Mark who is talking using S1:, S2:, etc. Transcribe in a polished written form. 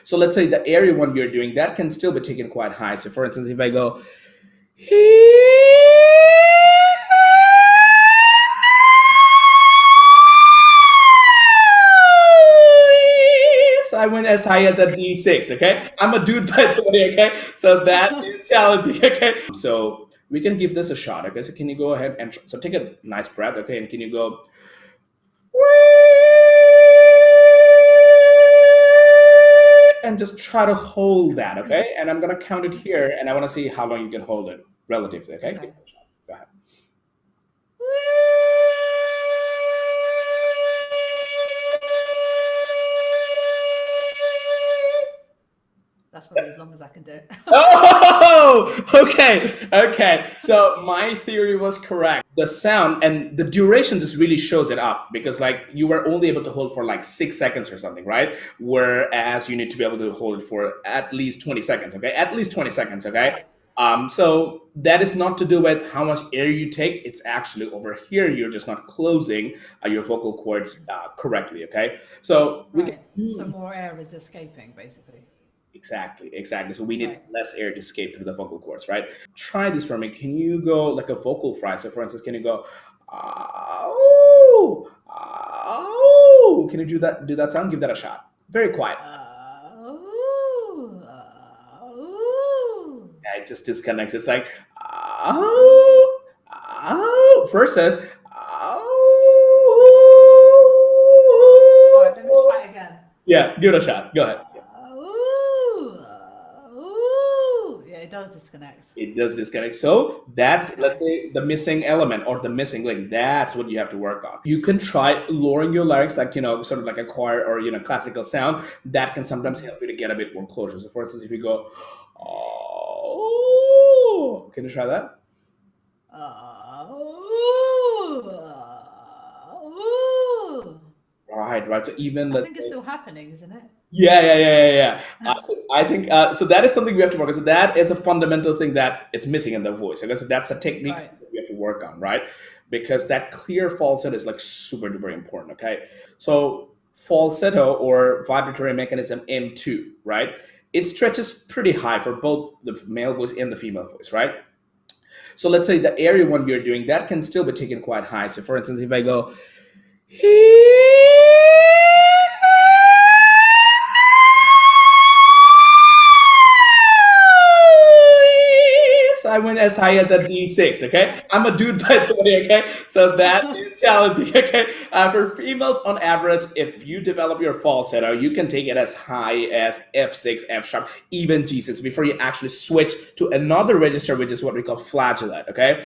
S1: So let's say the airy one we're doing, that can still be taken quite high. So for instance, if I go, so I went as high as a D6, okay? I'm a dude, by the way, okay? So that is challenging, okay? So we can give this a shot, okay? So can you go ahead and, so take a nice breath, okay? And can you go, and just try to hold that, okay? And I'm gonna count it here, and I wanna see how long you can hold it relatively, okay?
S2: Okay.
S1: Go ahead.
S2: That's probably as long as I can do.
S1: Oh, okay. So my theory was correct. The sound and the duration just really shows it up because, like, you were only able to hold for like 6 seconds or something, right? Whereas you need to be able to hold it for at least 20 seconds, okay? At least 20 seconds, okay?
S2: Right.
S1: So that is not to do with how much air you take. It's actually over here, you're just not closing your vocal cords correctly, okay? So we can
S2: Right. So
S1: use.
S2: more air is escaping, basically.
S1: Exactly. So we need
S2: Right.
S1: less air to escape through the vocal cords, right? Try this for me. Can you go like a vocal fry? So, for instance, can you go, oh, oh? Can you do that? Do that sound? Give that a shot. Very quiet.
S2: Ooh, ooh.
S1: Yeah, it just disconnects. It's like, oh, oh. First says,
S2: All right, let me try
S1: oh.
S2: it again.
S1: Yeah, give it a shot. Go ahead.
S2: Ooh, ooh. Yeah, it does disconnect.
S1: It does disconnect. So that's, let's
S2: Okay.
S1: say, the missing element or the missing link. That's what you have to work on. You can try lowering your larynx, like, sort of like a choir or, classical sound. That can sometimes help you to get a bit more closure. So for instance, if you go, oh, can you try that?
S2: Ooh, ooh.
S1: Right. So even,
S2: I
S1: let's
S2: think it's
S1: say,
S2: still happening, isn't it?
S1: yeah. I think so. That is something we have to work on. So that is a fundamental thing that is missing in the voice. I guess that's a technique
S2: Right.
S1: that we have to work on, right? Because that clear falsetto is like super duper important. Okay, so falsetto or vibratory mechanism M2, right? It stretches pretty high for both the male voice and the female voice, right? So let's say the airy one we are doing, that can still be taken quite high. So for instance, if I go, I went as high as a D6, okay? I'm a dude, by the way, okay? So that is challenging, okay? For females, on average, if you develop your falsetto, you can take it as high as F6, F sharp, even G6 before you actually switch to another register, which is what we call flageolet, okay?